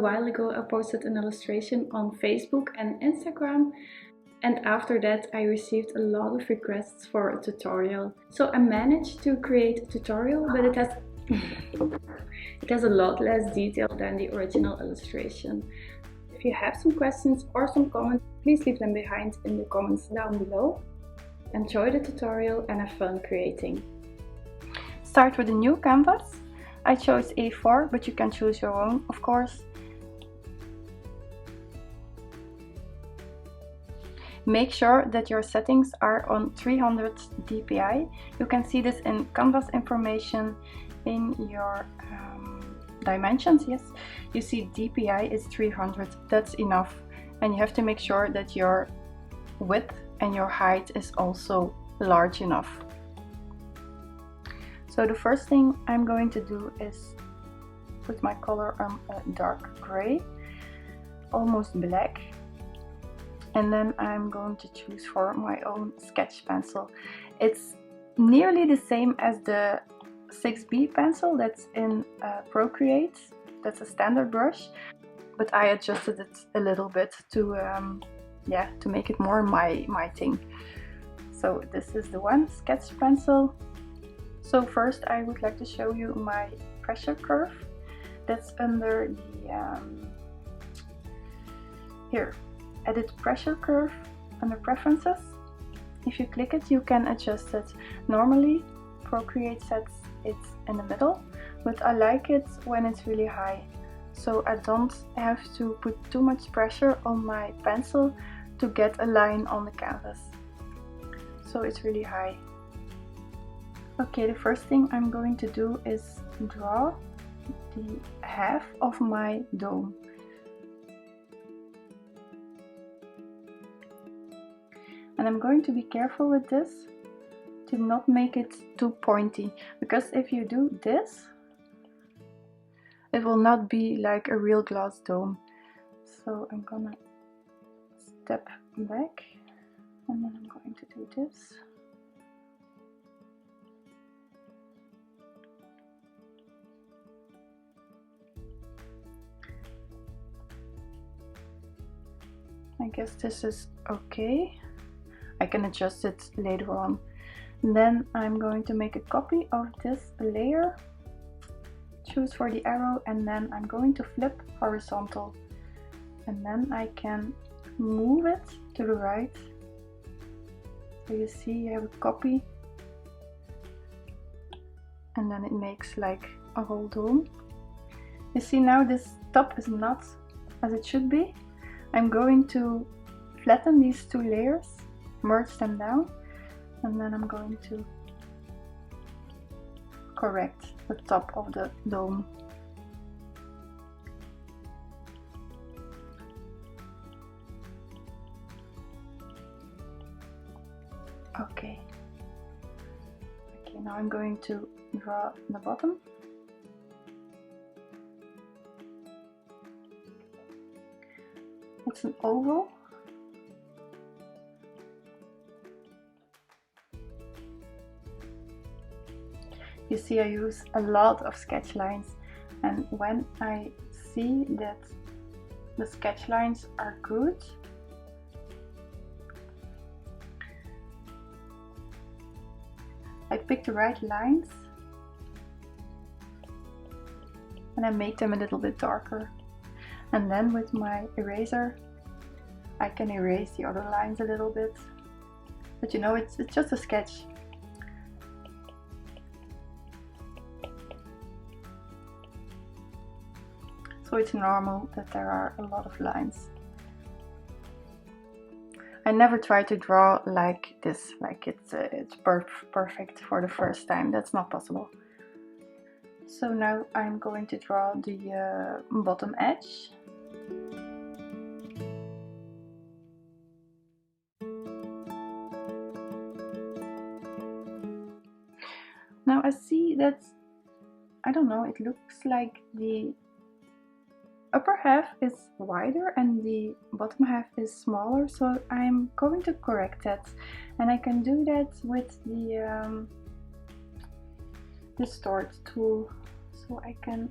while ago I posted an illustration on Facebook and Instagram, and after that I received a lot of requests for a tutorial. So I managed to create a tutorial, but it has a lot less detail than the original illustration. If you have some questions or some comments, please leave them behind in the comments down below. Enjoy the tutorial and have fun creating. Start with a new canvas. I chose A4, but you can choose your own, of course. Make sure that your settings are on 300 dpi. You can see this in canvas information in your dimensions. Yes, you see dpi is 300. That's enough, and you have to make sure that your width and your height is also large enough. So the first thing I'm going to do is put my color on a dark gray, almost black, and then I'm going to choose for my own sketch pencil. It's nearly the same as the 6B pencil that's in Procreate. That's a standard brush, but I adjusted it a little bit to make it more my thing. So this is the one sketch pencil. So first I would like to show you my pressure curve that's under the here, edit pressure curve under preferences. If you click it, you can adjust it. Normally Procreate sets it in the middle, but I like it when it's really high, so I don't have to put too much pressure on my pencil to get a line on the canvas. So it's really high. Okay, the first thing I'm going to do is draw the half of my dome. And I'm going to be careful with this to not make it too pointy, because if you do this, it will not be like a real glass dome. So I'm gonna step back, and then I'm going to do this. I guess this is okay. I can adjust it later on. Then I'm going to make a copy of this layer, choose for the arrow, and then I'm going to flip horizontal, and then I can move it to the right. So you see you have a copy, and then it makes like a whole dome. You see now this top is not as it should be. I'm going to flatten these two layers, merge them down, and then I'm going to correct the top of the dome. Okay, now I'm going to draw the bottom. It's an oval. You see I use a lot of sketch lines, and when I see that the sketch lines are good, I pick the right lines and I make them a little bit darker. And then with my eraser I can erase the other lines a little bit. But you know, it's just a sketch. So it's normal that there are a lot of lines. I never try to draw like this, like it's perfect for the first time. That's not possible. So now I'm going to draw the bottom edge. Now I see that, I don't know, it looks like the upper half is wider and the bottom half is smaller, so I'm going to correct that, and I can do that with the distort tool. So I can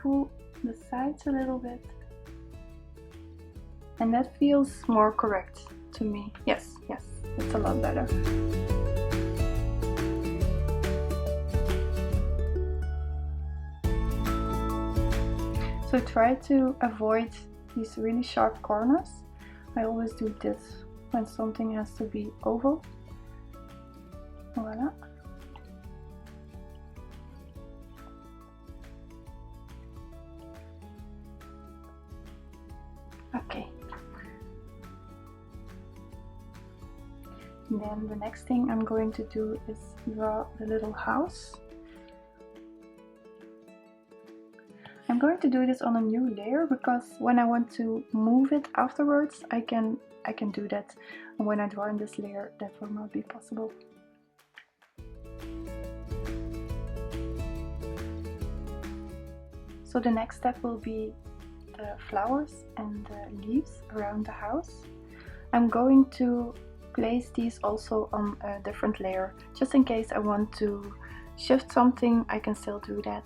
pull the sides a little bit. And that feels more correct to me. Yes, yes, it's a lot better. So try to avoid these really sharp corners. I always do this when something has to be oval. Voila. Okay. And then the next thing I'm going to do is draw the little house. I'm going to do this on a new layer because when I want to move it afterwards, I can do that. And when I draw in this layer, that will not be possible. So the next step will be the flowers and the leaves around the house. I'm going to place these also on a different layer, just in case I want to shift something, I can still do that.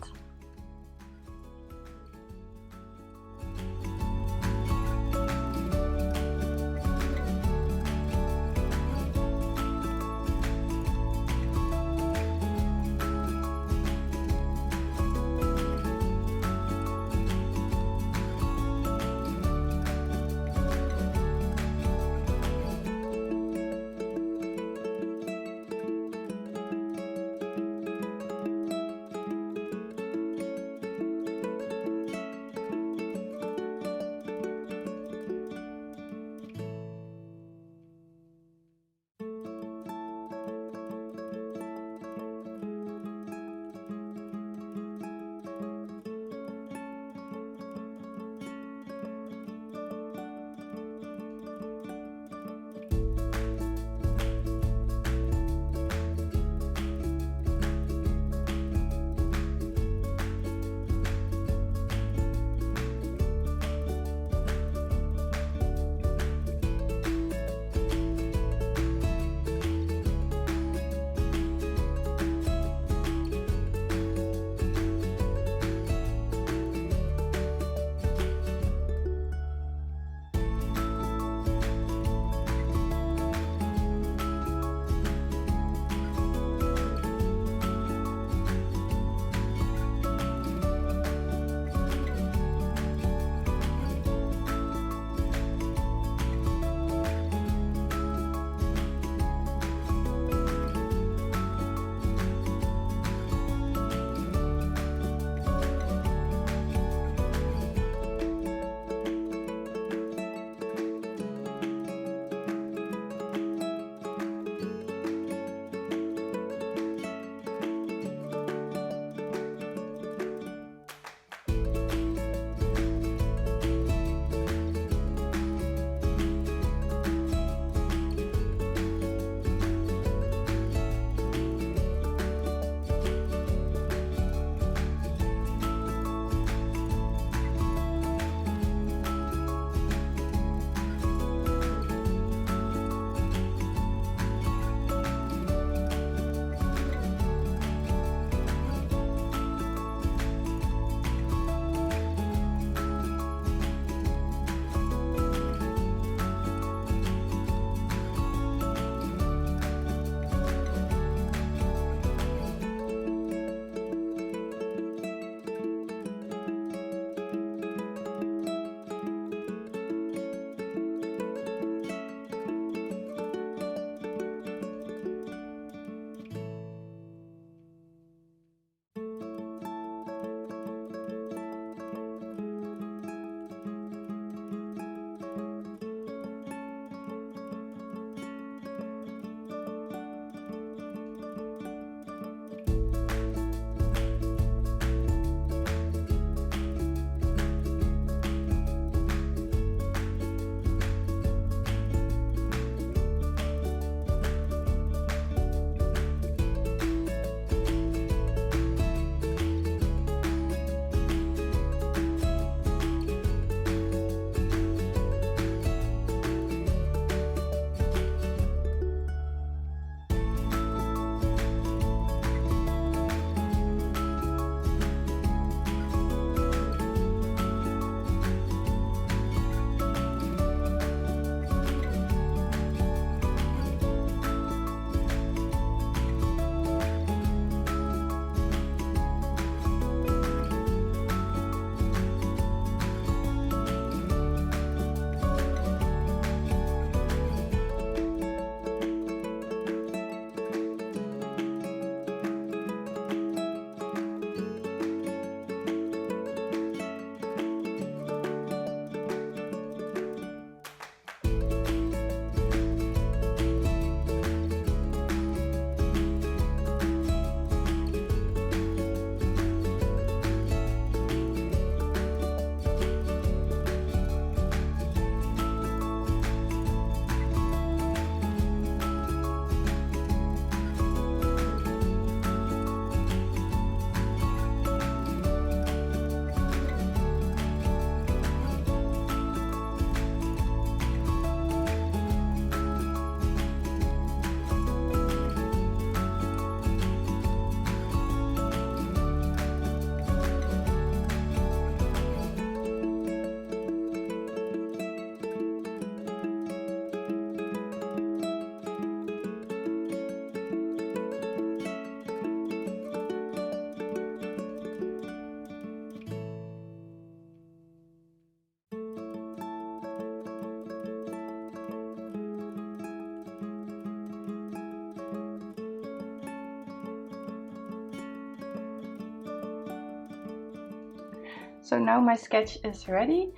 So now my sketch is ready.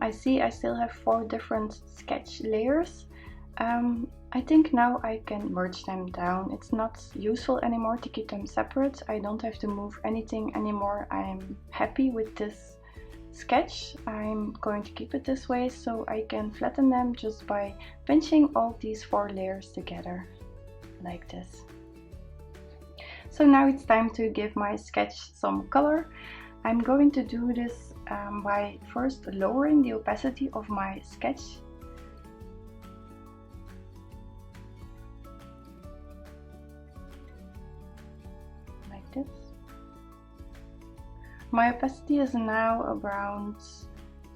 I see I still have 4 different sketch layers. I think now I can merge them down. It's not useful anymore to keep them separate. I don't have to move anything anymore. I'm happy with this sketch. I'm going to keep it this way so I can flatten them just by pinching all these 4 layers together like this. So now it's time to give my sketch some color. I'm going to do this by first lowering the opacity of my sketch. Like this. My opacity is now around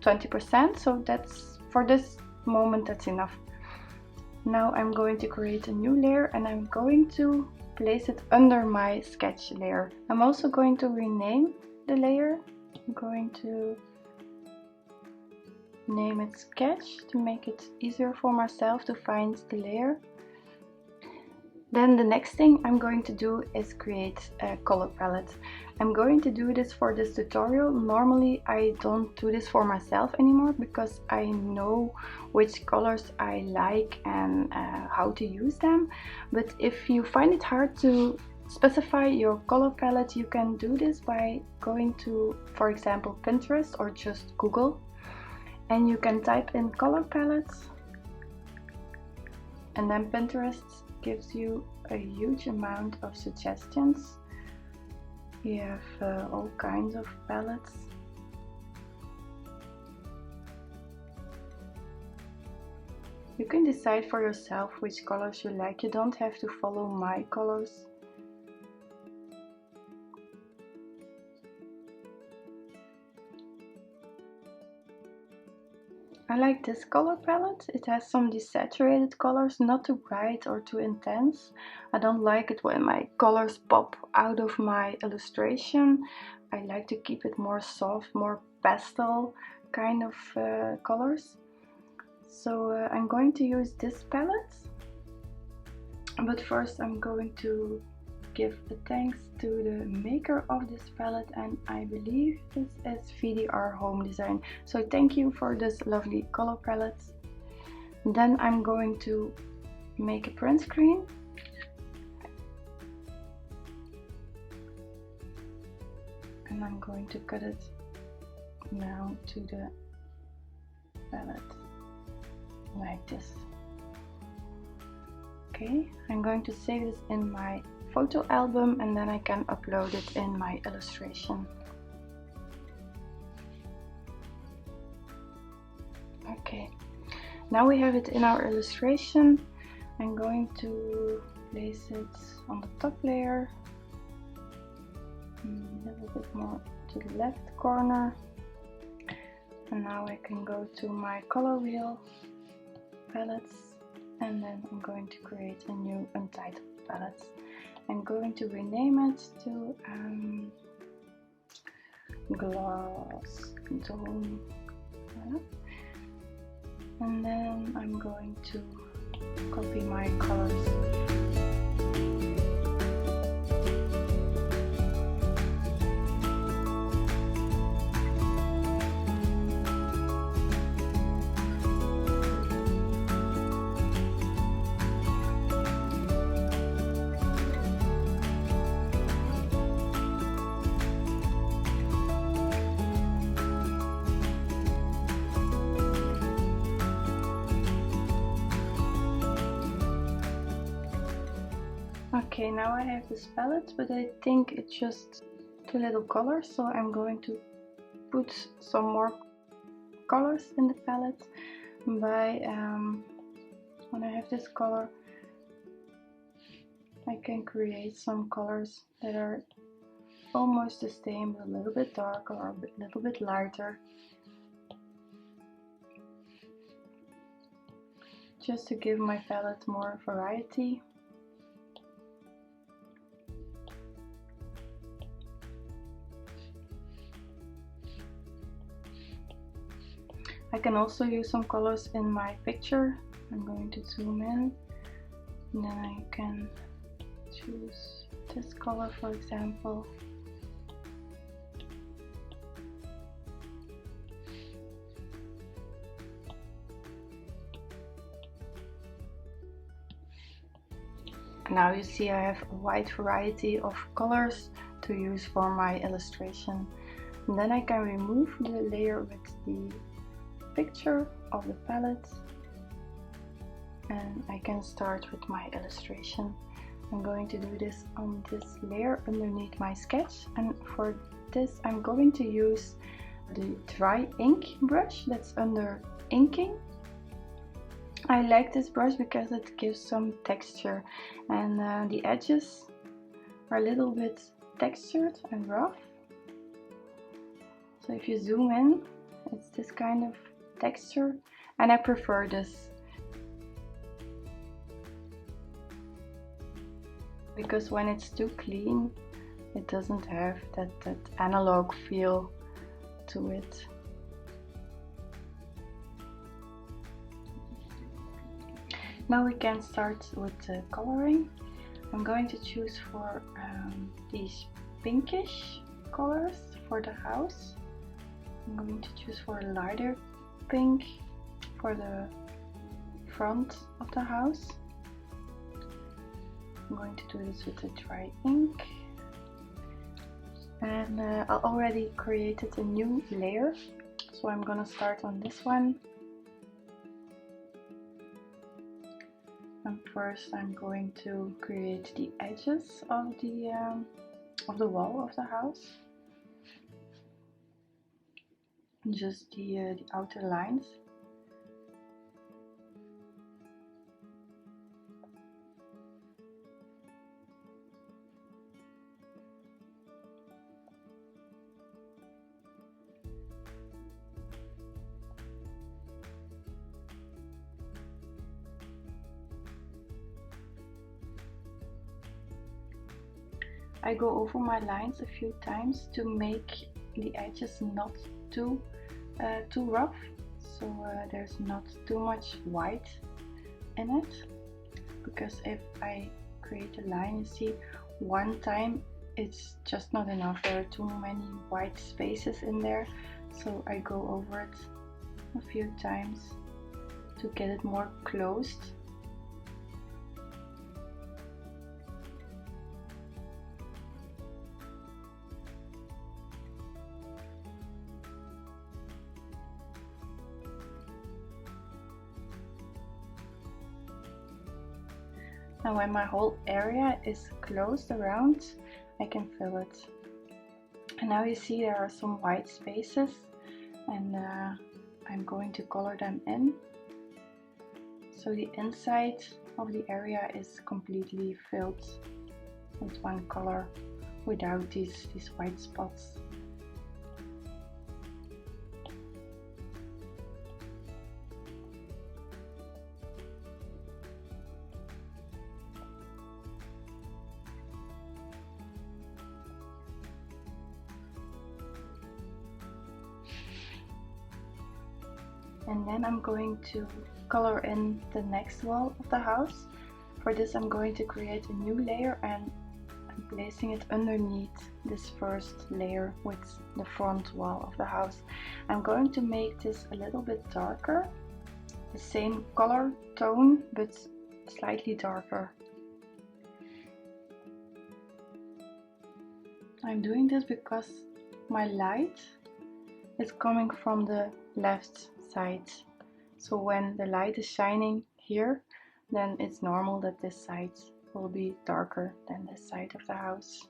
20%, so that's, for this moment, that's enough. Now I'm going to create a new layer and I'm going to place it under my sketch layer. I'm also going to rename the layer. I'm going to name it sketch to make it easier for myself to find the layer. Then the next thing I'm going to do is create a color palette. I'm going to do this for this tutorial. Normally I don't do this for myself anymore because I know which colors I like and how to use them. But if you find it hard to specify your color palette, you can do this by going to, for example, Pinterest or just Google, and you can type in color palettes, and then Pinterest gives you a huge amount of suggestions. You have all kinds of palettes. You can decide for yourself which colors you like. You don't have to follow my colors. I like this color palette. It has some desaturated colors, not too bright or too intense. I don't like it when my colors pop out of my illustration. I like to keep it more soft, more pastel kind of colors. So I'm going to use this palette. But first I'm going to give a thanks to the maker of this palette, and I believe this is VDR Home Design. So thank you for this lovely color palette. Then I'm going to make a print screen. And I'm going to cut it now to the palette like this. Okay, I'm going to save this in my photo album and then I can upload it in my illustration. Okay, now we have it in our illustration. I'm going to place it on the top layer, a little bit more to the left corner, and now I can go to my color wheel palettes, and then I'm going to create a new untitled palette. I'm going to rename it to Glass Dome, and then I'm going to copy my colors. Okay, now I have this palette, but I think it's just too little colors, so I'm going to put some more colors in the palette by when I have this color I can create some colors that are almost the same but a little bit darker or a little bit lighter, just to give my palette more variety. I can also use some colors in my picture. I'm going to zoom in, and then I can choose this color, for example. Now you see I have a wide variety of colors to use for my illustration. And then I can remove the layer with the picture of the palette and I can start with my illustration. I'm going to do this on this layer underneath my sketch, and for this I'm going to use the dry ink brush that's under inking. I like this brush because it gives some texture, and the edges are a little bit textured and rough. So if you zoom in, it's this kind of texture, and I prefer this because when it's too clean, it doesn't have that analog feel to it. Now we can start with the coloring. I'm going to choose for these pinkish colors for the house. I'm going to choose for a lighter pink for the front of the house. I'm going to do this with the dry ink. And I already created a new layer, so I'm gonna start on this one. And first I'm going to create the edges of the wall of the house. Just the outer lines. I go over my lines a few times to make the edges not too rough, so there's not too much white in it, because if I create a line, you see, one time it's just not enough. There are too many white spaces in there, so I go over it a few times to get it more closed. And when my whole area is closed around, I can fill it. And now you see there are some white spaces, and I'm going to color them in. So the inside of the area is completely filled with one color without these white spots. And then I'm going to color in the next wall of the house. For this I'm going to create a new layer, and I'm placing it underneath this first layer with the front wall of the house. I'm going to make this a little bit darker, the same color tone but slightly darker. I'm doing this because my light is coming from the left side. So when the light is shining here, then it's normal that this side will be darker than this side of the house.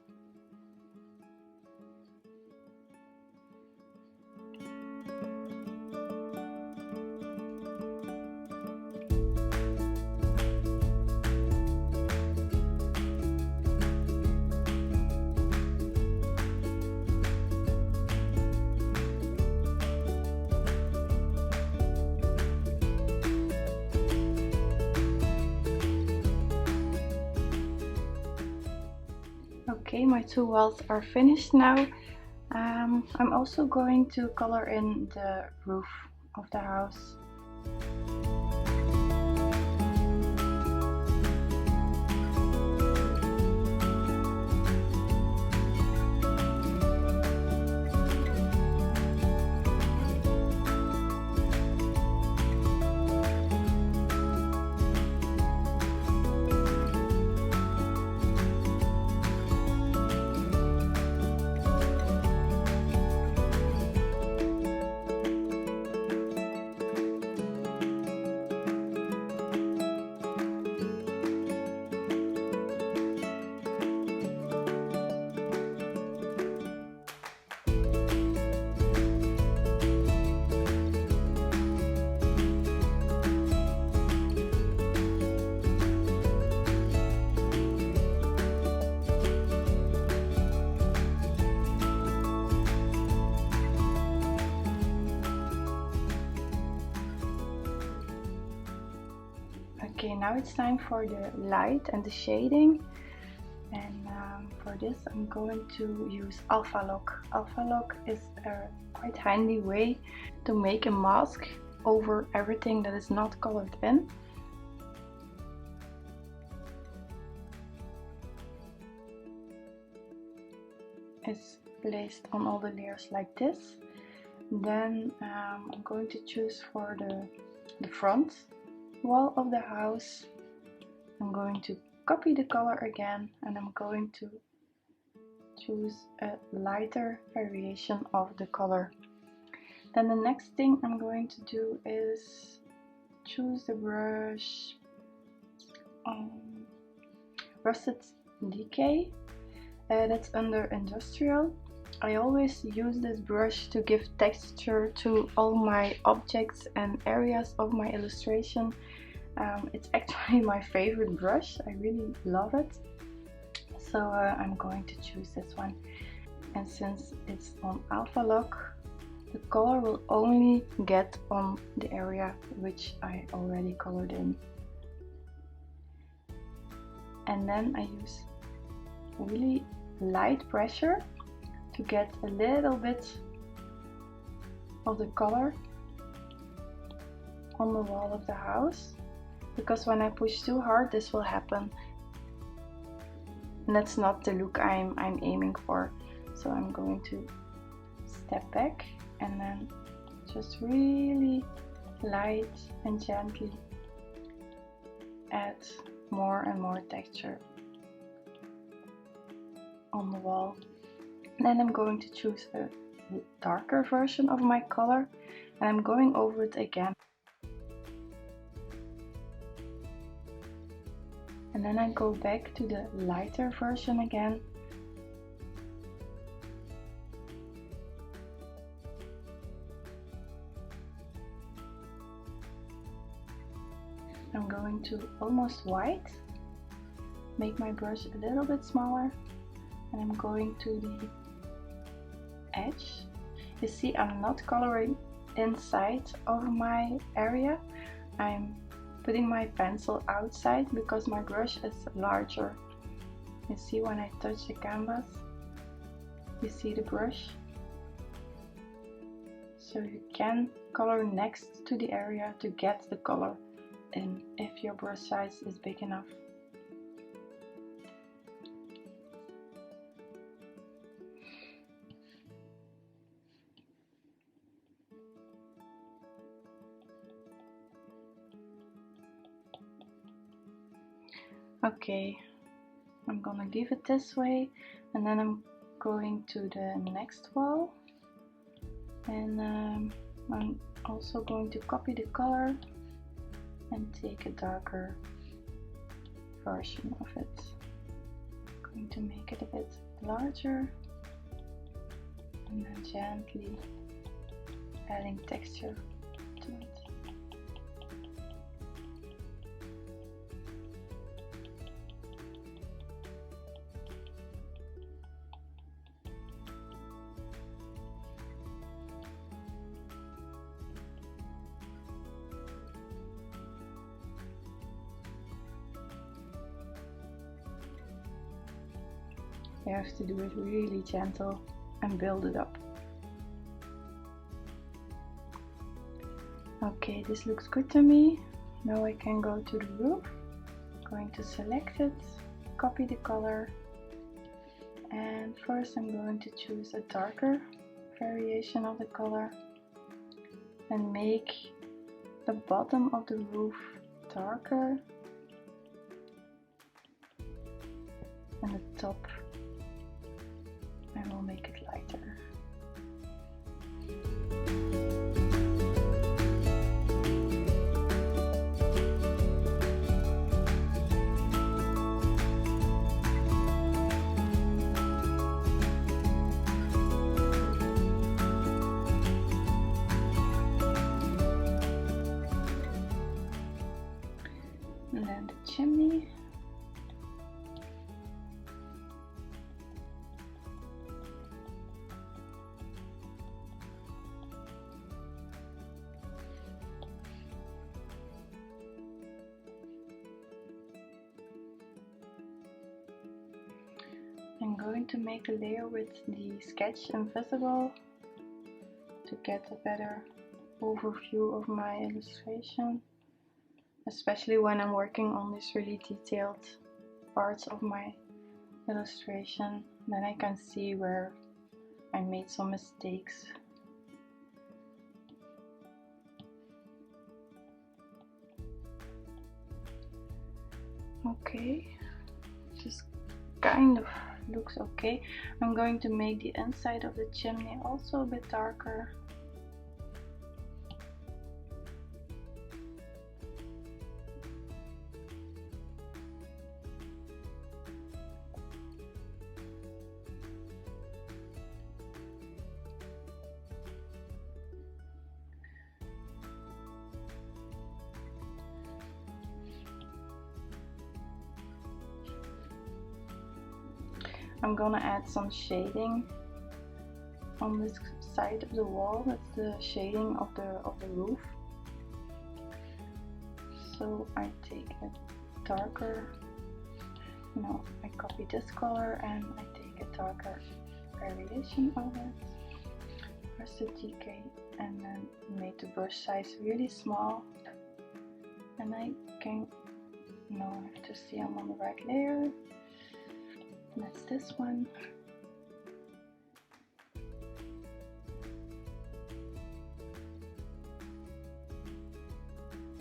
Okay, my two walls are finished now. I'm also going to color in the roof of the house. Okay, now it's time for the light and the shading. And for this I'm going to use Alpha Lock. Alpha Lock is a quite handy way to make a mask over everything that is not colored in. It's placed on all the layers like this. Then I'm going to choose for the front wall of the house. I'm going to copy the color again, and I'm going to choose a lighter variation of the color. Then the next thing I'm going to do is choose the brush Rusted Decay. That's under Industrial. I always use this brush to give texture to all my objects and areas of my illustration. It's actually my favorite brush. I really love it. So I'm going to choose this one. And since it's on Alpha Lock, the color will only get on the area which I already colored in. And then I use really light pressure to get a little bit of the color on the wall of the house, because when I push too hard this will happen, and that's not the look I'm aiming for. So I'm going to step back and then just really light and gently add more and more texture on the wall. Then I'm going to choose a darker version of my color, and I'm going over it again. And then I go back to the lighter version again. I'm going to almost white, make my brush a little bit smaller, and I'm going to the edge. You see, I'm not coloring inside of my area. I'm putting my pencil outside because my brush is larger. You see, when I touch the canvas, you see the brush. So you can color next to the area to get the color in if your brush size is big enough. Okay, I'm gonna leave it this way, and then I'm going to the next wall, and I'm also going to copy the color and take a darker version of it. I'm going to make it a bit larger and then gently adding texture to it. You have to do it really gentle and build it up. Okay, this looks good to me. Now I can go to the roof. I'm going to select it, copy the color, and first I'm going to choose a darker variation of the color and make the bottom of the roof darker and the top I will make it lighter. And then the chimney. I'm going to make a layer with the sketch invisible to get a better overview of my illustration, especially when I'm working on these really detailed parts of my illustration. Then I can see where I made some mistakes. Okay, this kind of looks okay. I'm going to make the inside of the chimney also a bit darker. I'm gonna add some shading on this side of the wall. That's the shading of the roof. So I take a darker, I copy this color and I take a darker variation of it. Press the TK and then make the brush size really small. And I can, I have to see I'm on the right layer. That's this one.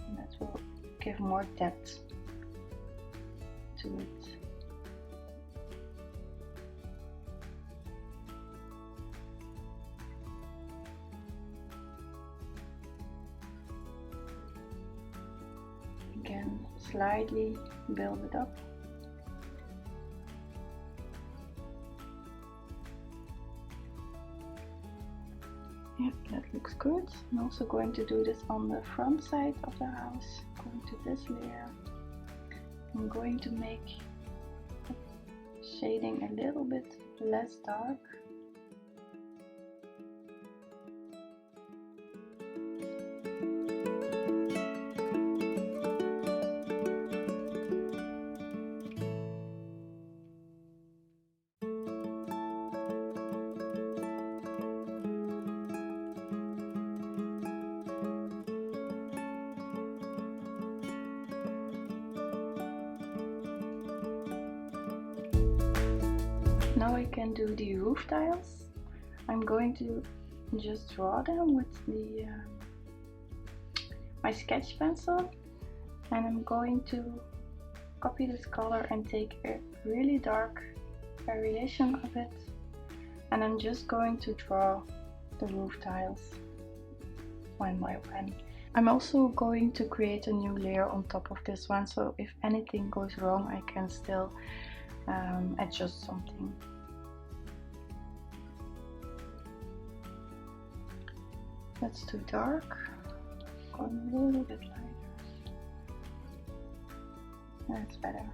And that will give more depth to it. Again, slightly build it up. Yep, that looks good. I'm also going to do this on the front side of the house. Going to this layer. I'm going to make shading a little bit less dark. Now I can do the roof tiles. I'm going to just draw them with the my sketch pencil, and I'm going to copy this color and take a really dark variation of it, and I'm just going to draw the roof tiles one by one. I'm also going to create a new layer on top of this one, so if anything goes wrong I can still adjust something. That's too dark. Going a little bit lighter. That's better.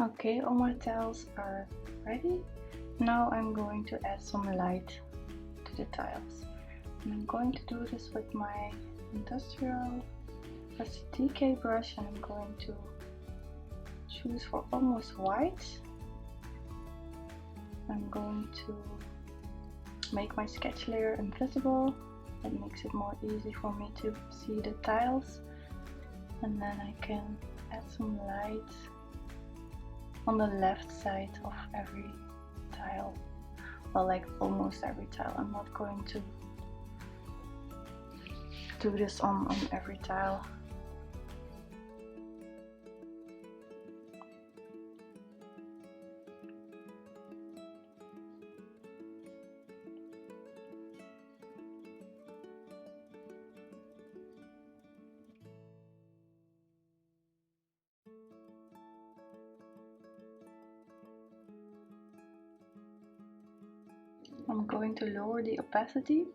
Okay, all my tiles are ready. Now I'm going to add some light to the tiles. And I'm going to do this with my industrial TK brush, and I'm going to choose for almost white. I'm going to make my sketch layer invisible. It makes it more easy for me to see the tiles. And then I can add some light on the left side of every tile. Well, like almost every tile. I'm not going to do this on every tile. I'm going to lower the opacity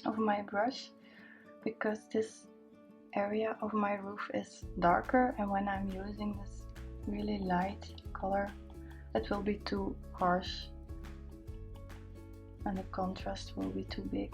of my brush because this area of my roof is darker, and when I'm using this really light color it will be too harsh and the contrast will be too big.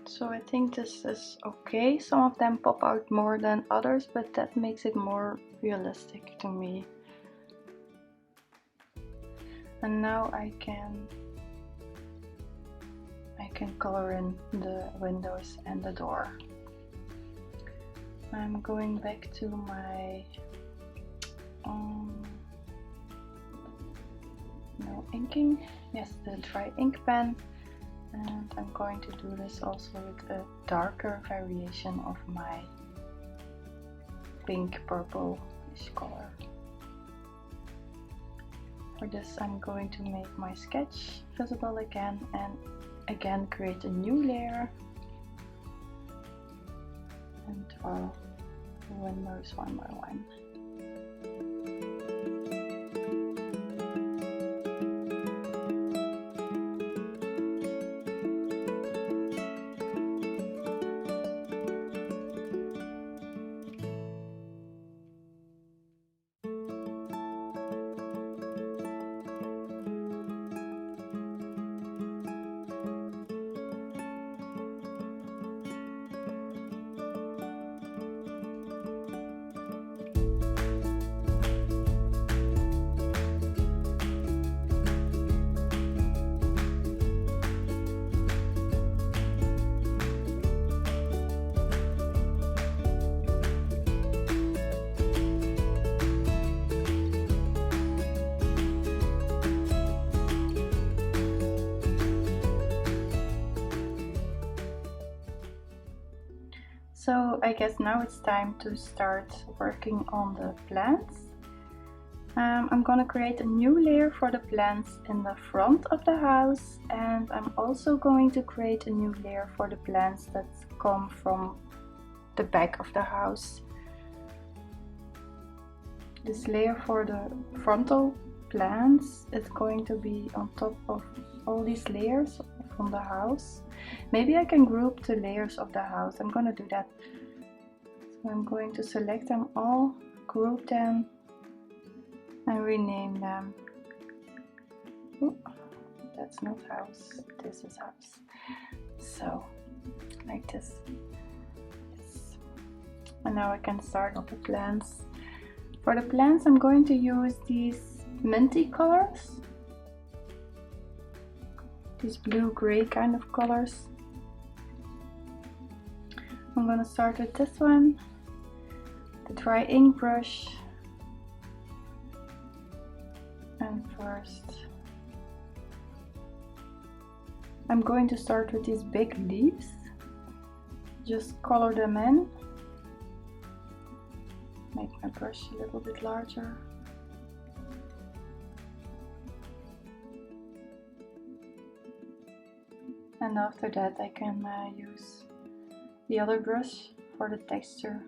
So I think this is okay. Some of them pop out more than others, but that makes it more realistic to me. And now I can color in the windows and the door. I'm going back to my no inking. Yes, the dry ink pen. And I'm going to do this also with a darker variation of my pink purple-ish color. For this I'm going to make my sketch visible again and again create a new layer and draw the windows one by one. So I guess now it's time to start working on the plants. I'm gonna create a new layer for the plants in the front of the house, and I'm also going to create a new layer for the plants that come from the back of the house. This layer for the frontal plants is going to be on top of all these layers from the house. Maybe I can group the layers of the house. I'm gonna do that. So I'm going to select them all, group them, and rename them. Ooh, that's not house, this is house. So, like this. Yes. And now I can start with the plants. For the plants I'm going to use these minty colors. These blue-gray kind of colors. I'm gonna start with this one, the dry ink brush. And first, I'm going to start with these big leaves. Just color them in. Make my brush a little bit larger. And after that I can use the other brush for the texture.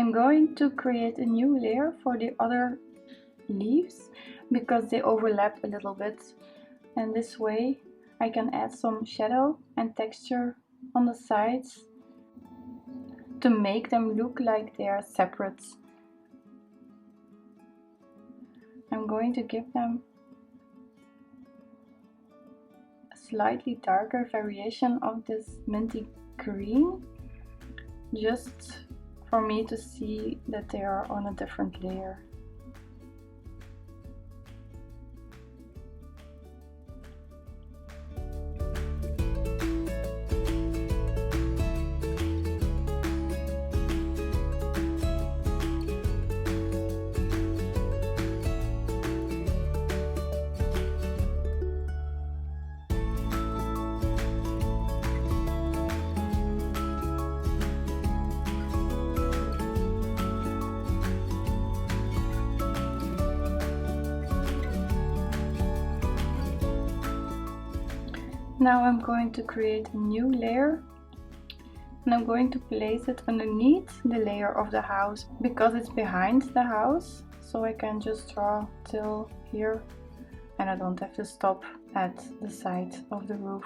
I'm going to create a new layer for the other leaves because they overlap a little bit, and this way I can add some shadow and texture on the sides to make them look like they are separate. I'm going to give them a slightly darker variation of this minty green, just for me to see that they are on a different layer. Now I'm going to create a new layer, and I'm going to place it underneath the layer of the house because it's behind the house, so I can just draw till here and I don't have to stop at the side of the roof.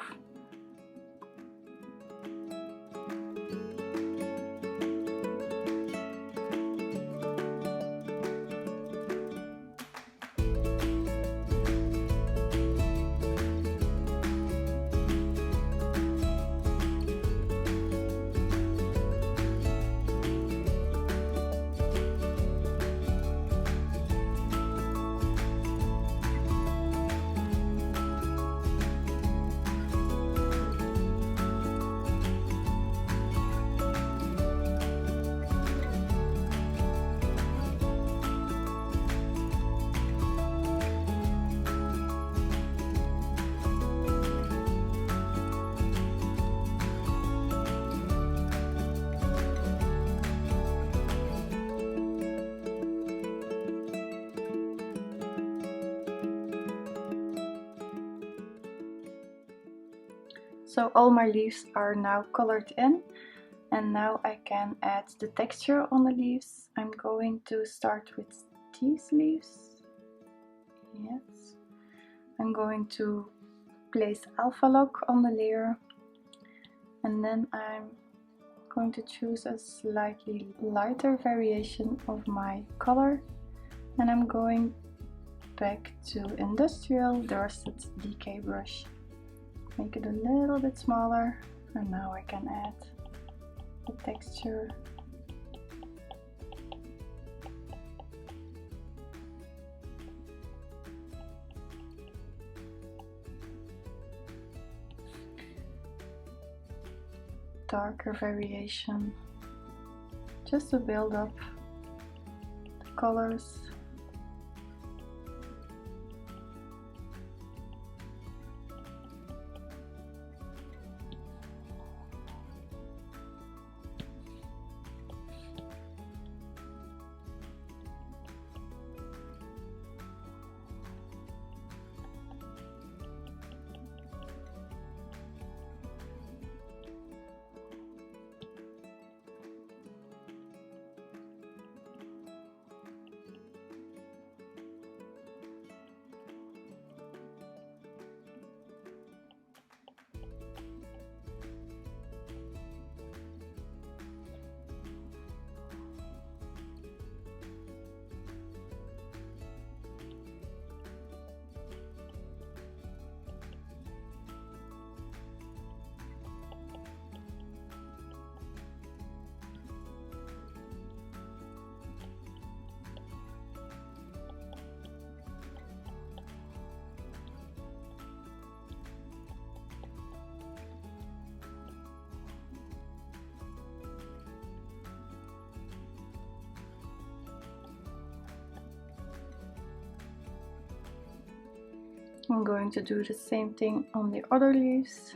So all my leaves are now colored in, and now I can add the texture on the leaves. I'm going to start with these leaves. Yes. I'm going to place alpha lock on the layer, and then I'm going to choose a slightly lighter variation of my color, and I'm going back to industrial Dorset decay brush. Make it a little bit smaller, and now I can add the texture. Darker variation, just to build up the colors. I'm going to do the same thing on the other leaves.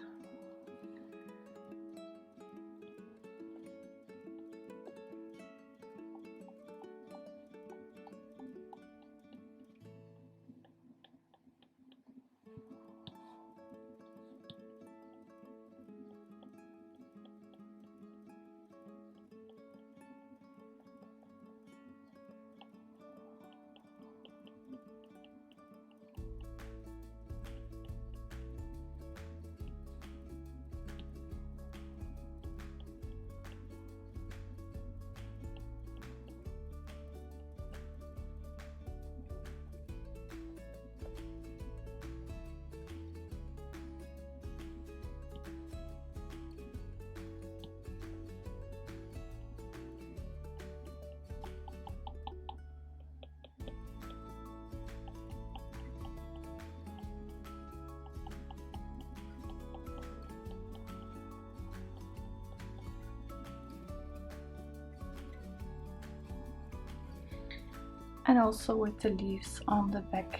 and also with the leaves on the back.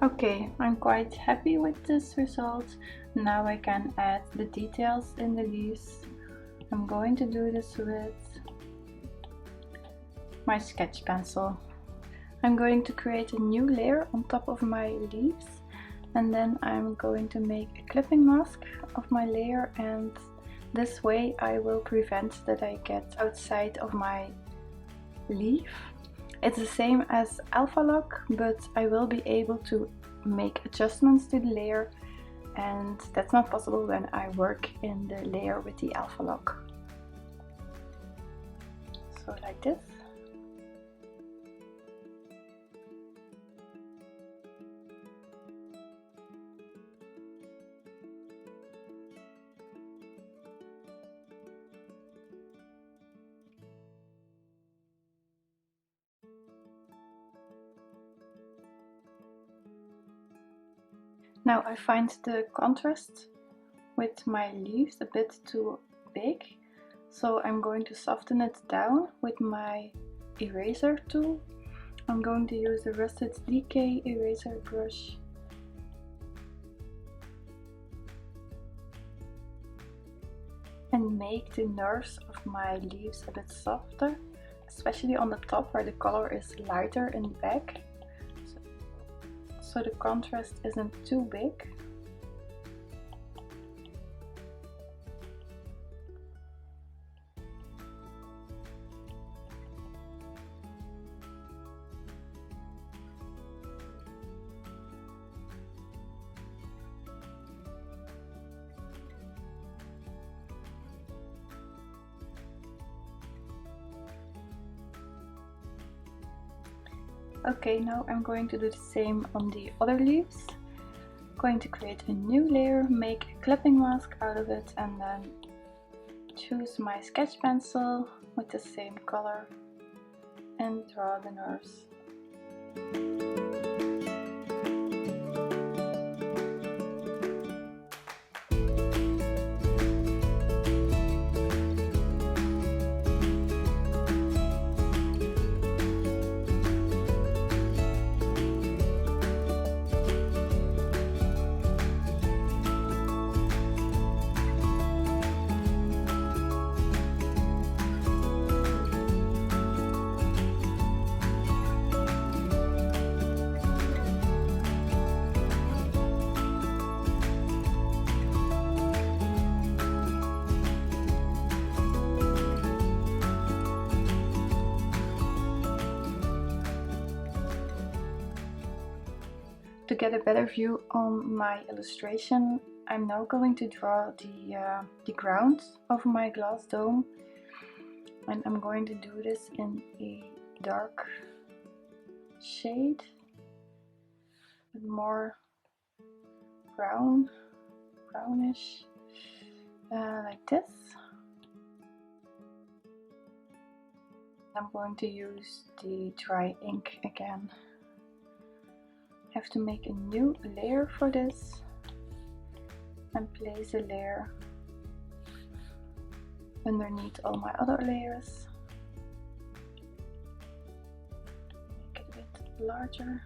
Okay, I'm quite happy with this result. Now I can add the details in the leaves. I'm going to do this with my sketch pencil. I'm going to create a new layer on top of my leaves, and then I'm going to make a clipping mask of my layer, and this way I will prevent that I get outside of my leaf. It's the same as alpha lock, but I will be able to make adjustments to the layer, and that's not possible when I work in the layer with the alpha lock. So like this. Now I find the contrast with my leaves a bit too big, so I'm going to soften it down with my eraser tool. I'm going to use the Rusted Decay eraser brush. And make the nerves of my leaves a bit softer, especially on the top where the color is lighter in the back. So the contrast isn't too big. Okay, now I'm going to do the same on the other leaves. I'm going to create a new layer, make a clipping mask out of it, and then choose my sketch pencil with the same color and draw the nerves. To get a better view on my illustration, I'm now going to draw the ground of my glass dome, and I'm going to do this in a dark shade with more brownish, like this. I'm going to use the dry ink again. I have to make a new layer for this and place a layer underneath all my other layers. Make it a bit larger.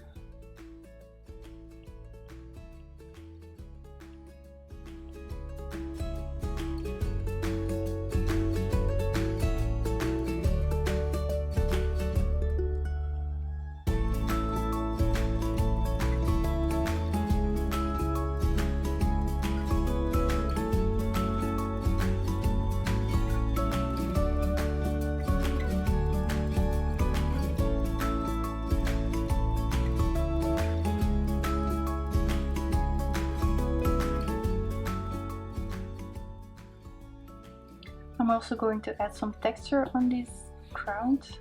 I'm also going to add some texture on this ground,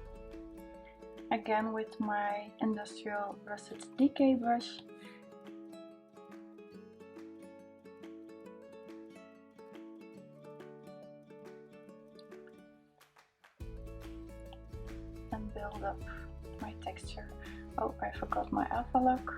again with my industrial Rusted Decay brush. and build up my texture. Oh, I forgot my alpha lock.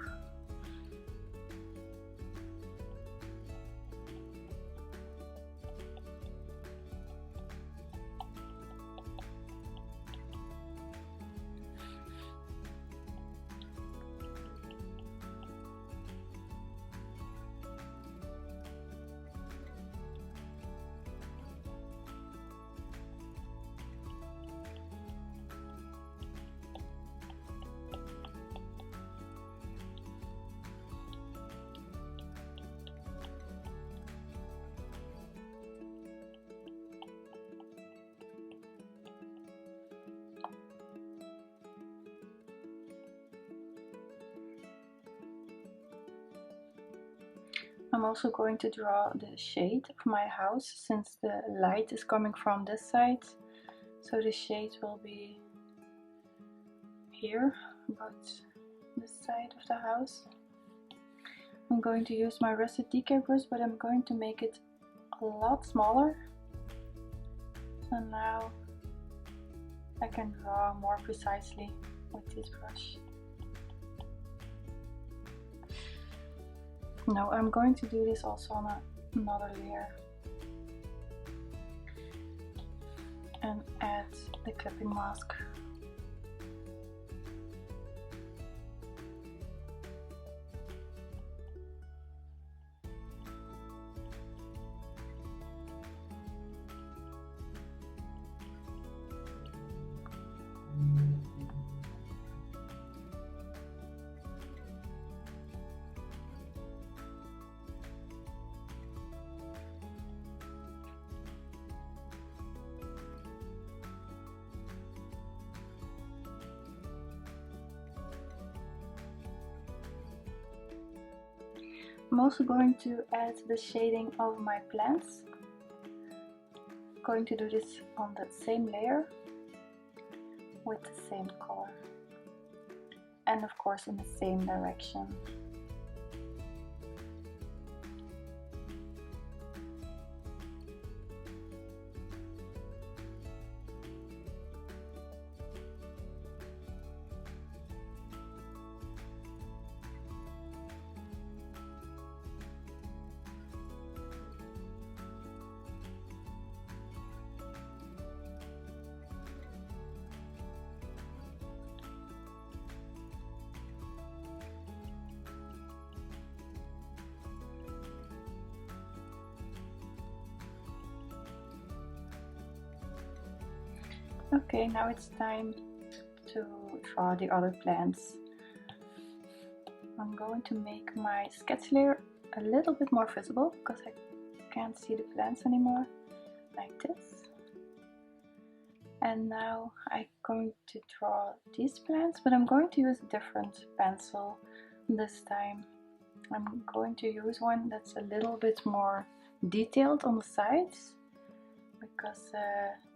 I'm also going to draw the shade of my house since the light is coming from this side. So the shade will be here, about this side of the house. I'm going to use my rusted decay brush, but I'm going to make it a lot smaller. So now I can draw more precisely with this brush. Now I'm going to do this also on another layer and add the clipping mask. I'm also going to add the shading of my plants. I'm going to do this on the same layer with the same color and of course in the same direction. Okay, now it's time to draw the other plants. I'm going to make my sketch layer a little bit more visible because I can't see the plants anymore, like this. And now I'm going to draw these plants, but I'm going to use a different pencil this time. I'm going to use one that's a little bit more detailed on the sides, because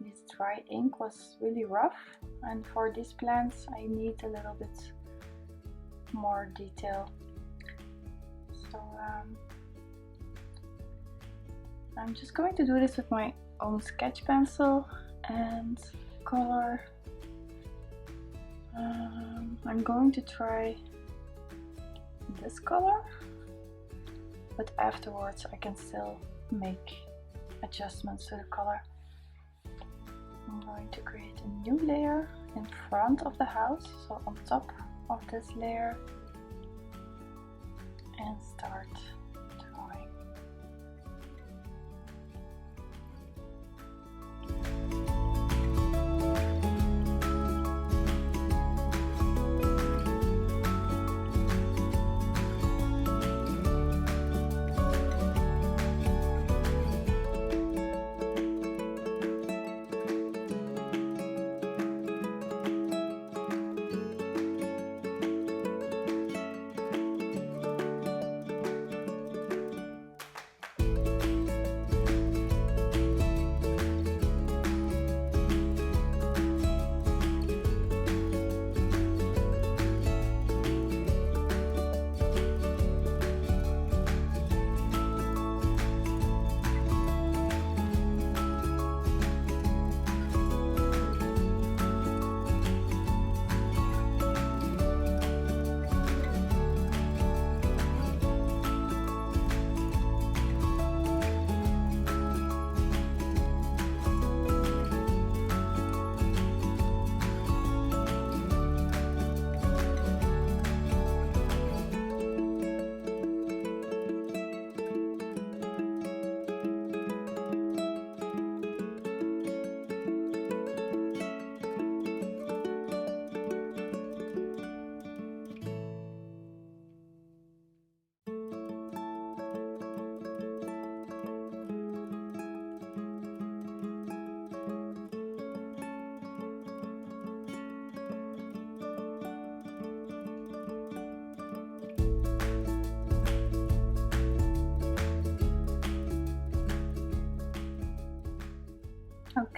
this dry ink was really rough, and for these plants I need a little bit more detail. So I'm just going to do this with my own sketch pencil and color. I'm going to try this color, but afterwards I can still make adjustments to the color. I'm going to create a new layer in front of the house, so on top of this layer, and start drawing.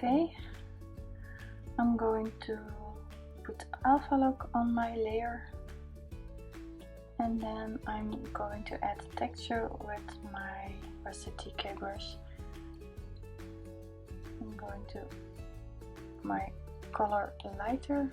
Okay, I'm going to put alpha lock on my layer, and then I'm going to add texture with my rusty K brush. I'm going to my color lighter.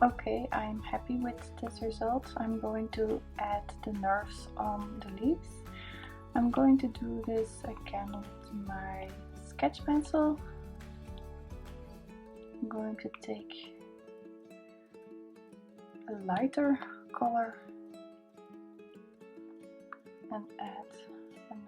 Okay, I'm happy with this result. I'm going to add the nerves on the leaves. I'm going to do this again with my sketch pencil. I'm going to take a lighter color and add the nerves.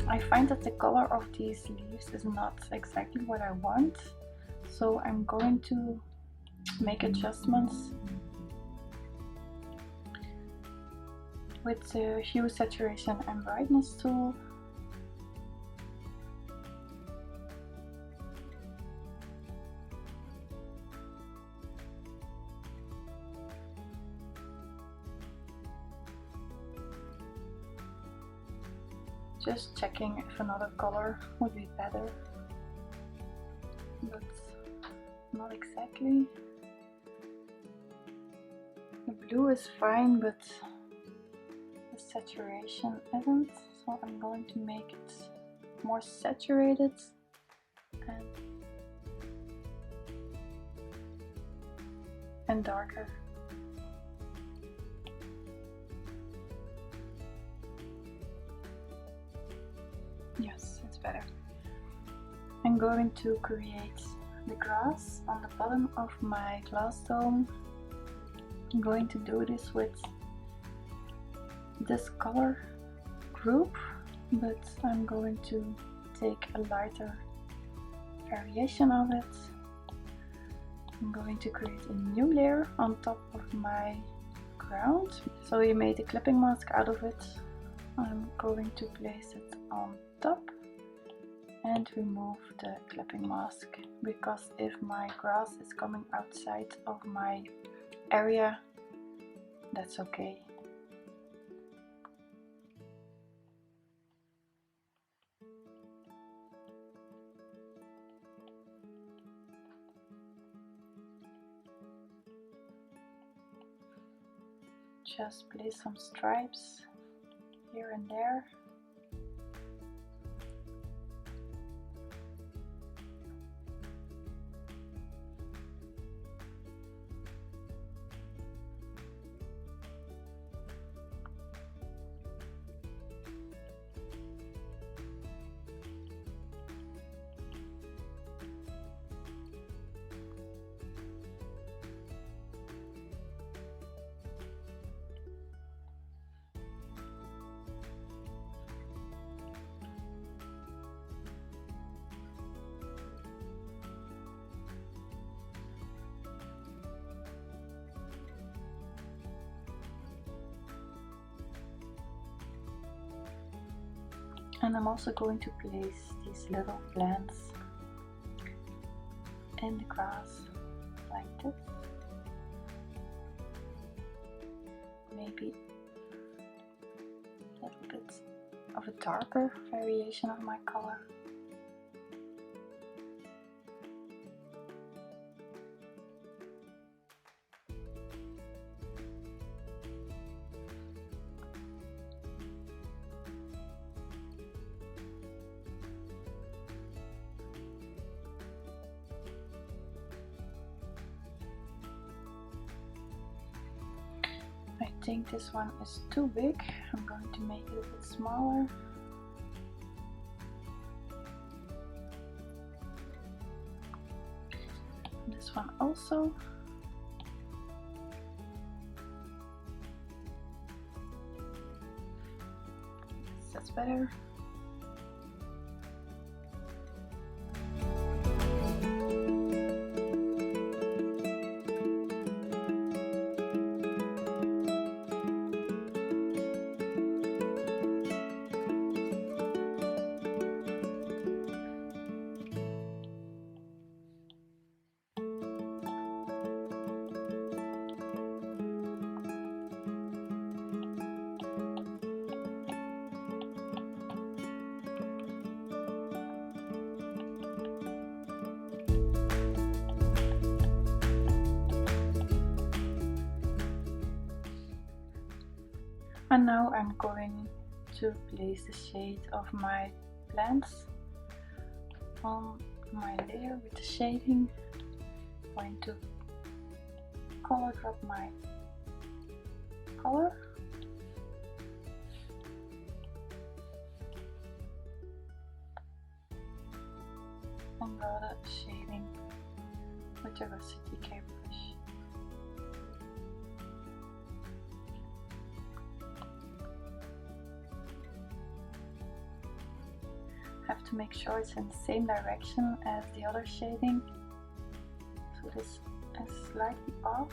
I find that the color of these leaves is not exactly what I want, so I'm going to make adjustments with the hue, saturation and brightness tool. Just checking if another color would be better, but not exactly. The blue is fine, but the saturation isn't, so I'm going to make it more saturated and darker. Yes, it's better. I'm going to create the grass on the bottom of my glass dome. I'm going to do this with this color group, but I'm going to take a lighter variation of it. I'm going to create a new layer on top of my ground. So we made a clipping mask out of it. I'm going to place it on top and remove the clipping mask, because if my grass is coming outside of my area, that's okay. Just place some stripes here and there. And I'm also going to place these little plants in the grass like this. Maybe a little bit of a darker variation of my color. I think this one is too big. I'm going to make it a bit smaller. This one also. That's better. And now I'm going to place the shade of my plants on my layer with the shading. I'm going to color drop my color. And draw the shading with the rusty decay brush. Have to make sure it's in the same direction as the other shading, so this is slightly off.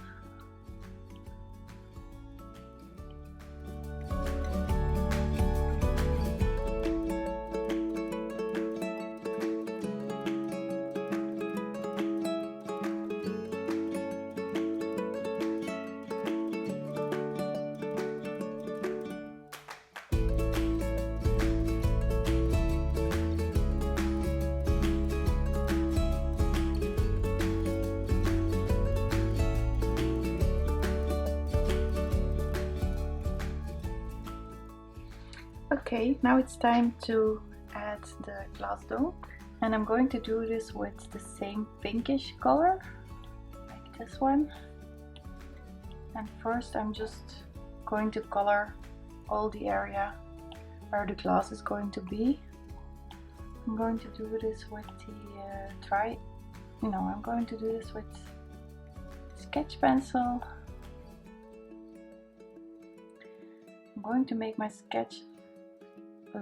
Okay, now it's time to add the glass dome, and I'm going to do this with the same pinkish color, like this one. And first I'm just going to color all the area where the glass is going to be. I'm going to do this with the I'm going to do this with sketch pencil. I'm going to make my sketch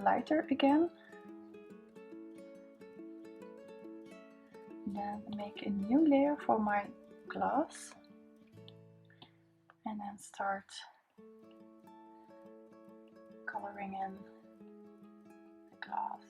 lighter again, then make a new layer for my glass, and then start coloring in the glass.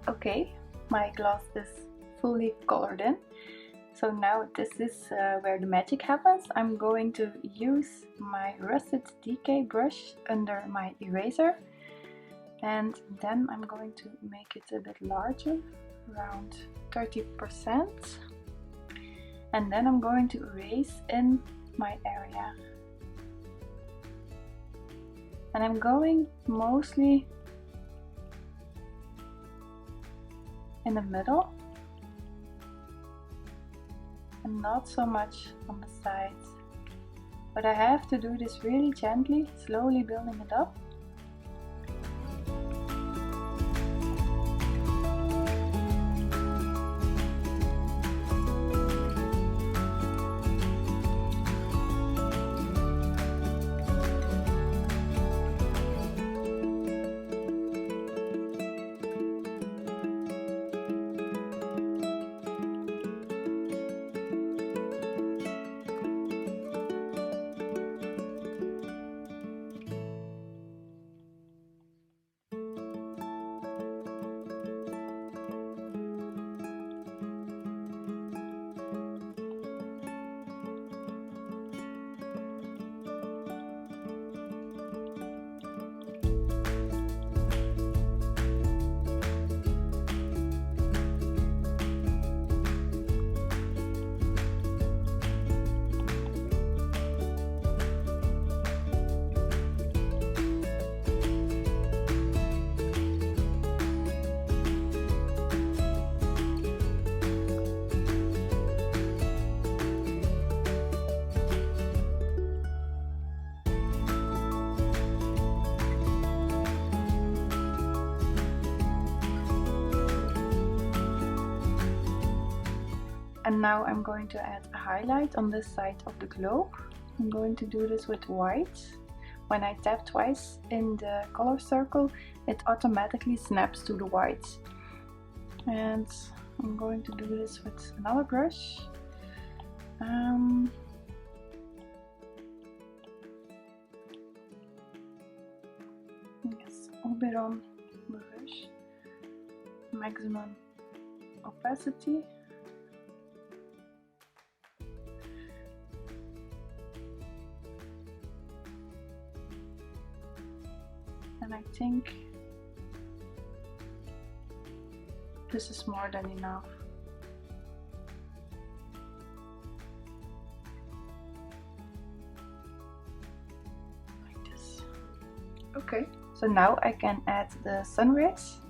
Okay, my glass is fully colored in. So now this is where the magic happens. I'm going to use my rusted decay brush under my eraser And then I'm going to make it a bit larger, around 30%. And then I'm going to erase in my area. And I'm going mostly in the middle and not so much on the sides. But I have to do this really gently, slowly building it up. And now I'm going to add a highlight on this side of the globe. I'm going to do this with white. When I tap twice in the color circle, it automatically snaps to the white. And I'm going to do this with another brush. Yes, Oberon brush, maximum opacity. And I think this is more than enough. Like this. Okay, so now I can add the sun rays.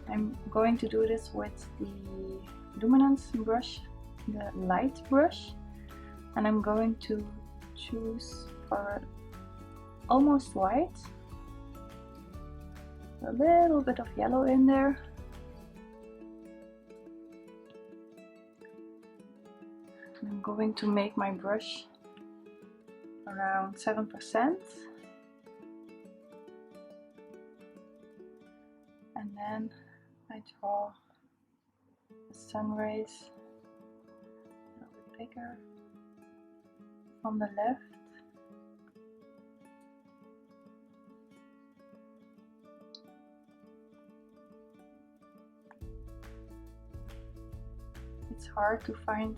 I'm going to do this with the luminance brush, the light brush, and I'm going to choose for almost white, a little bit of yellow in there, and I'm going to make my brush around 7%, and then I draw the sun rays a little bit bigger from the left. It's hard to find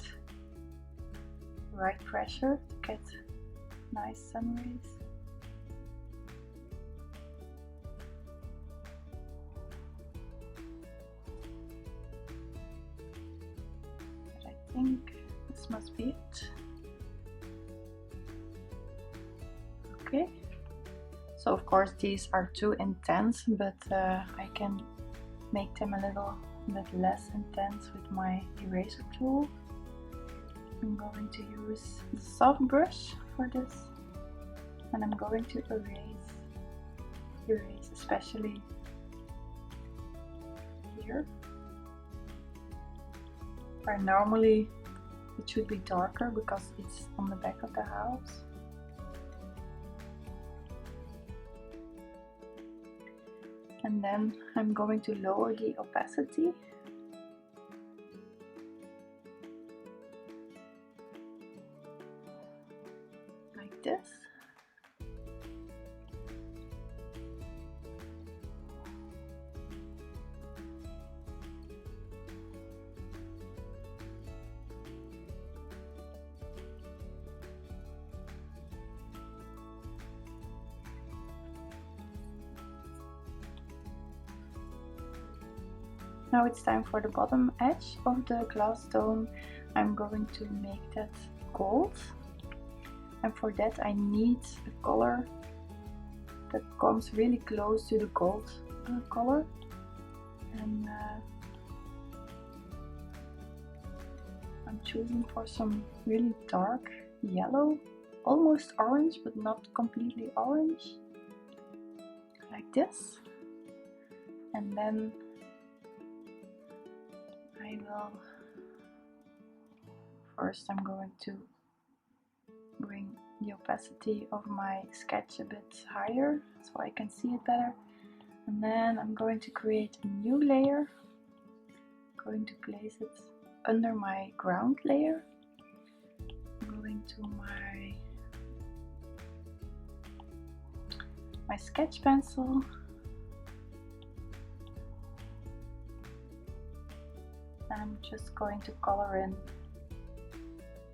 the right pressure to get nice sun rays. But I think this must be it. Okay. So of course these are too intense, but I can make them a little bit less intense with my eraser tool. I'm going to use the soft brush for this, and I'm going to erase especially here, where normally it should be darker because it's on the back of the house. And then I'm going to lower the opacity. Like this. Now it's time for the bottom edge of the glass dome. I'm going to make that gold, and for that I need a color that comes really close to the gold color, and I'm choosing for some really dark yellow, almost orange but not completely orange, like this. And then I'm going to bring the opacity of my sketch a bit higher so I can see it better. And then I'm going to create a new layer. I'm going to place it under my ground layer. I'm going to my sketch pencil. And I'm just going to color in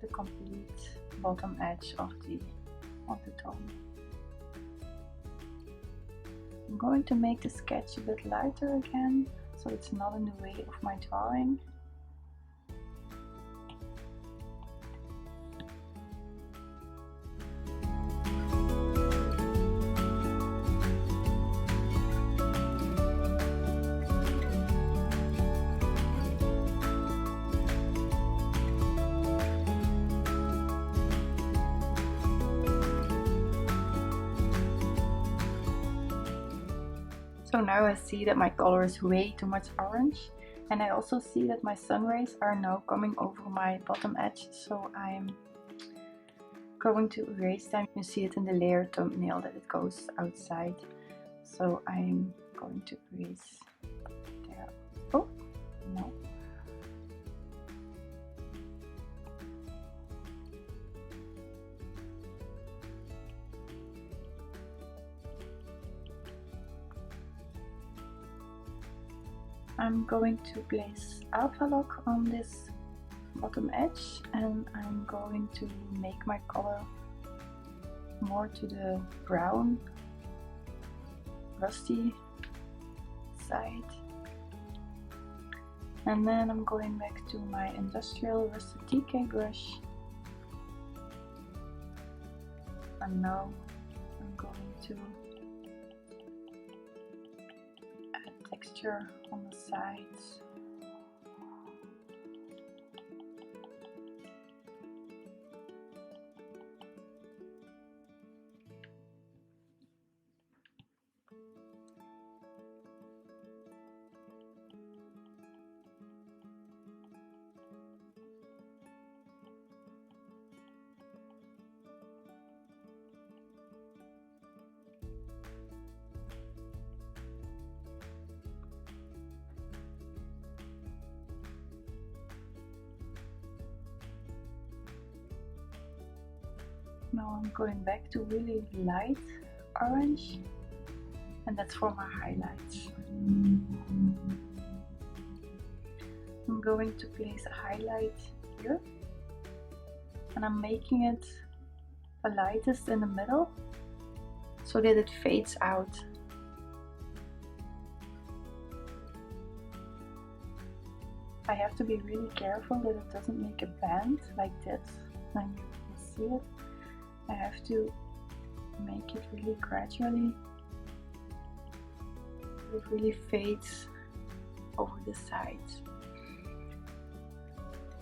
the complete bottom edge of the dome. I'm going to make the sketch a bit lighter again, so it's not in the way of my drawing. So now I see that my color is way too much orange, and I also see that my sun rays are now coming over my bottom edge, so I'm going to erase them. You see it in the layer thumbnail that it goes outside, so I'm going to erase there. Oh, no. I'm going to place alpha lock on this bottom edge, and I'm going to make my color more to the brown rusty side. And then I'm going back to my industrial rusted TK brush, and now I'm going to add texture on the sides. Now I'm going back to really light orange, and that's for my highlights. I'm going to place a highlight here, and I'm making it the lightest in the middle so that it fades out. I have to be really careful that it doesn't make a band like this, then you can see it. I have to make it really gradually. It really fades over the sides.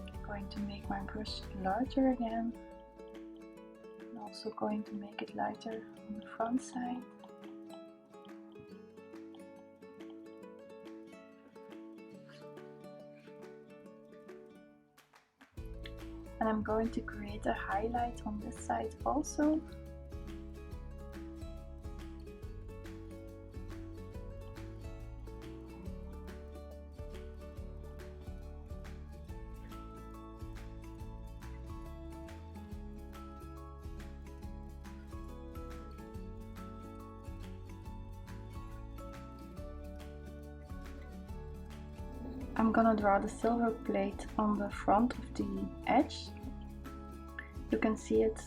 I'm going to make my brush larger again. I'm also going to make it lighter on the front side. And I'm going to create a highlight on this side also. I'm gonna draw the silver plate on the front of the edge. You can see it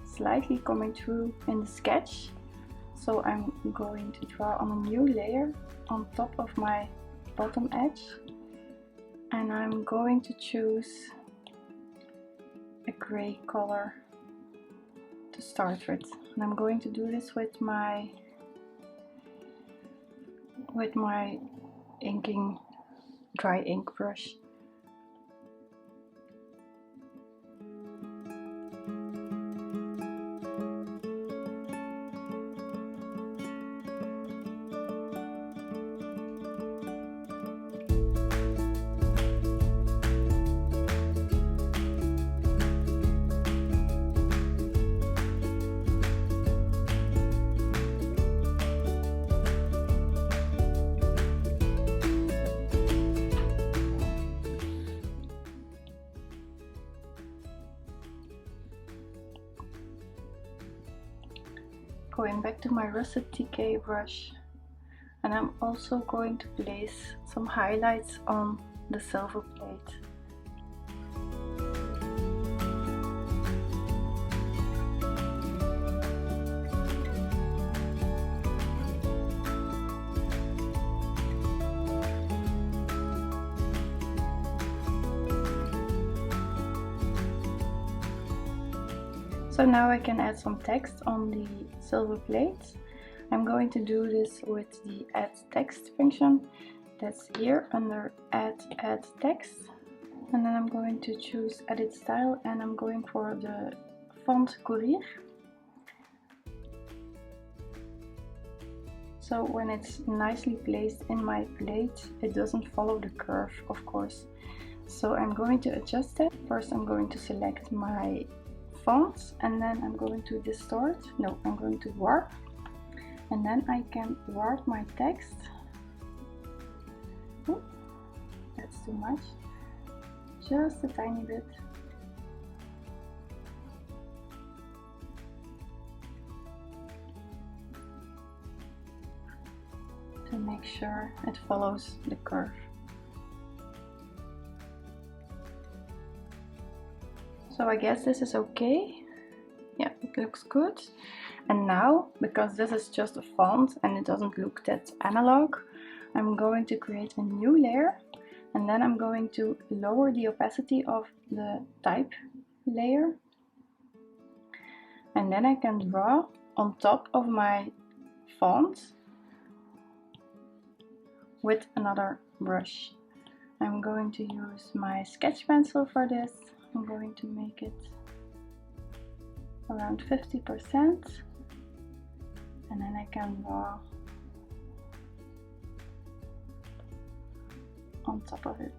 slightly coming through in the sketch. So I'm going to draw on a new layer on top of my bottom edge. and I'm going to choose a gray color to start with, and I'm going to do this with my inking dry ink brush. Going back to my russet TK brush, and I'm also going to place some highlights on the silver plate. So now I can add some text on the silver plate. I'm going to do this with the add text function that's here under add text, and then I'm going to choose edit style, and I'm going for the font Courier. So when it's nicely placed in my plate, it doesn't follow the curve, of course. So I'm going to adjust it. First I'm going to select my fonts, and then I'm going to distort, no, I'm going to warp, and then I can warp my text. Ooh, that's too much, just a tiny bit. To make sure it follows the curve. So I guess this is okay. Yeah, it looks good. And now, because this is just a font and it doesn't look that analog, I'm going to create a new layer, and then I'm going to lower the opacity of the type layer, and then I can draw on top of my font with another brush. I'm going to use my sketch pencil for this. I'm going to make it around 50%, and then I can draw on top of it.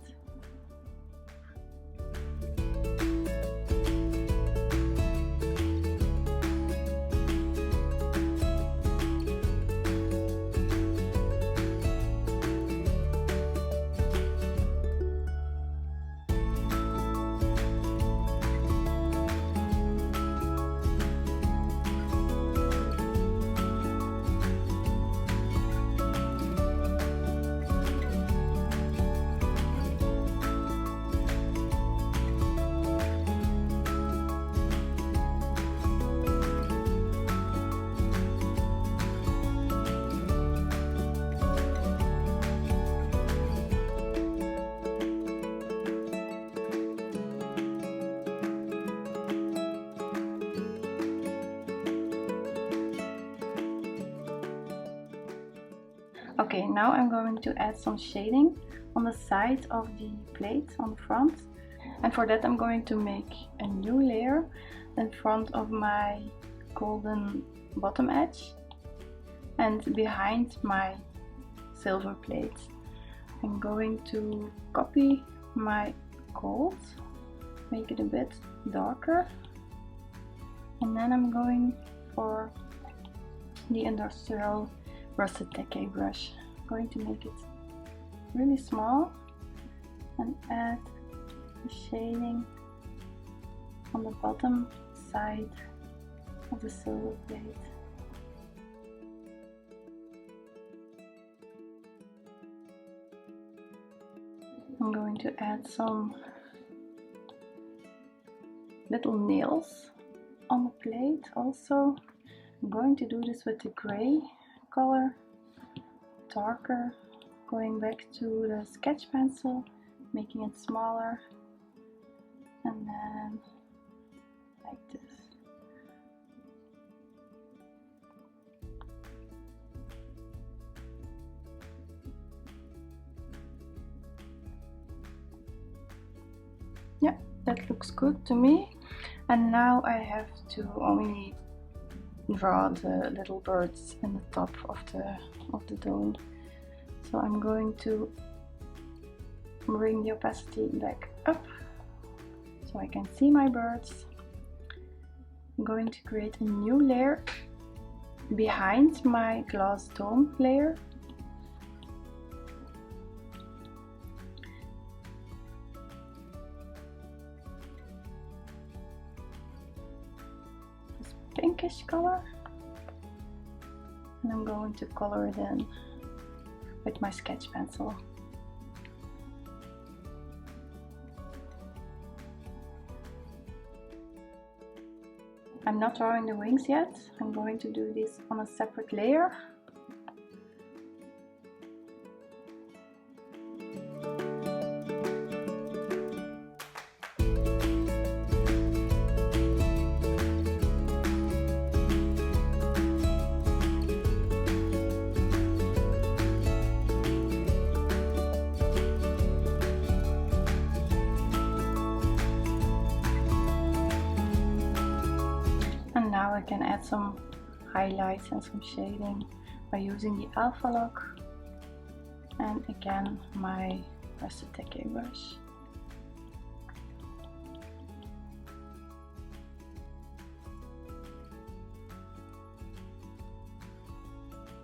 Okay, now I'm going to add some shading on the side of the plate on the front, and for that I'm going to make a new layer in front of my golden bottom edge and behind my silver plate. I'm going to copy my gold, make it a bit darker, and then I'm going for the industrial russet decay brush. I'm going to make it really small and add the shading on the bottom side of the silver plate. I'm going to add some little nails on the plate also. I'm going to do this with the gray color, darker, going back to the sketch pencil making it smaller, and then like this. Yeah, that looks good to me. And now I have to only draw the little birds in the top of the dome. So I'm going to bring the opacity back up so I can see my birds. I'm going to create a new layer behind my glass dome layer. This pinkish color. And I'm going to color it in with my sketch pencil. I'm not drawing the wings yet. I'm going to do this on a separate layer. And now I can add some highlights and some shading by using the alpha lock and again my rusted decay brush.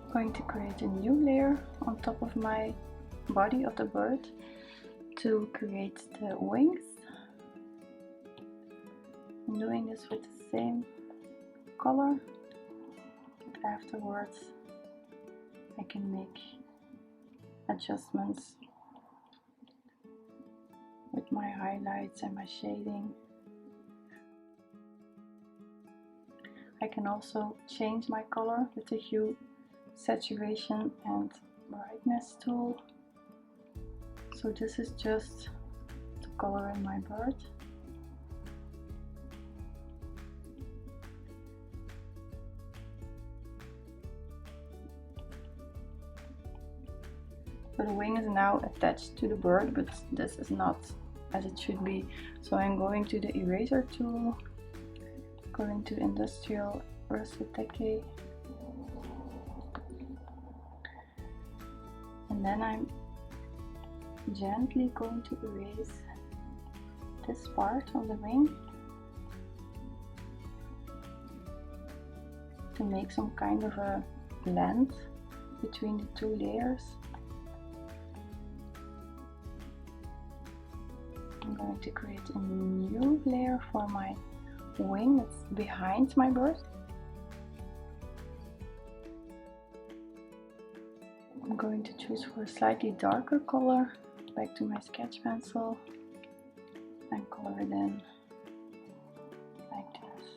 I'm going to create a new layer on top of my body of the bird to create the wings. I'm doing this with the same color, but afterwards I can make adjustments with my highlights and my shading. I can also change my color with the hue, saturation and brightness tool. So this is just to color in my bird. So the wing is now attached to the bird, but this is not as it should be. So I'm going to the eraser tool, going to industrial rusted decay, and then I'm gently going to erase this part of the wing to make some kind of a blend between the two layers. I'm going to create a new layer for my wing that's behind my bird. I'm going to choose for a slightly darker color, back to my sketch pencil and color it in like this.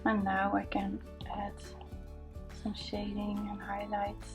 And now I can add some shading and highlights.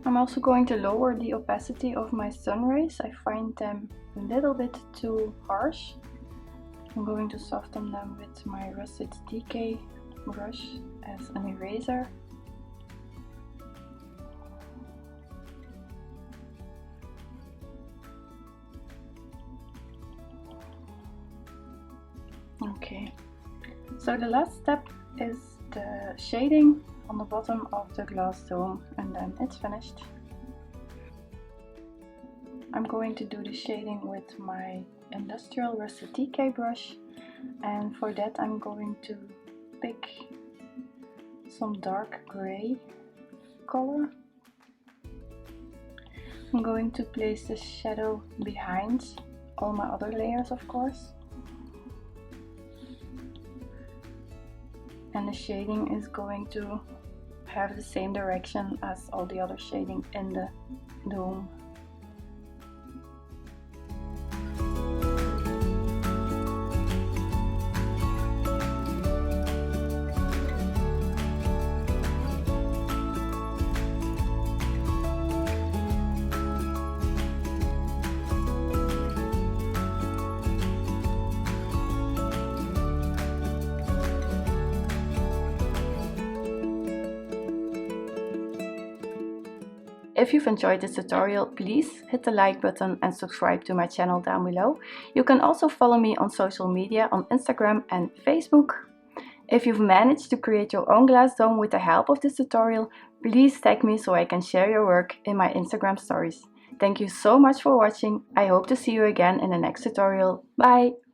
I'm also going to lower the opacity of my sun rays. I find them a little bit too harsh. I'm going to soften them with my russet decay brush as an eraser. Okay, so the last step is the shading on the bottom of the glass dome, and then it's finished. I'm going to do the shading with my industrial russet decay brush, and for that I'm going to pick some dark gray color. I'm going to place the shadow behind all my other layers, of course. And the shading is going to have the same direction as all the other shading in the dome. If you've enjoyed this tutorial, please hit the like button and subscribe to my channel down below. You can also follow me on social media on Instagram and Facebook. If you've managed to create your own glass dome with the help of this tutorial, please tag me so I can share your work in my Instagram stories. Thank you so much for watching. I hope to see you again in the next tutorial. Bye!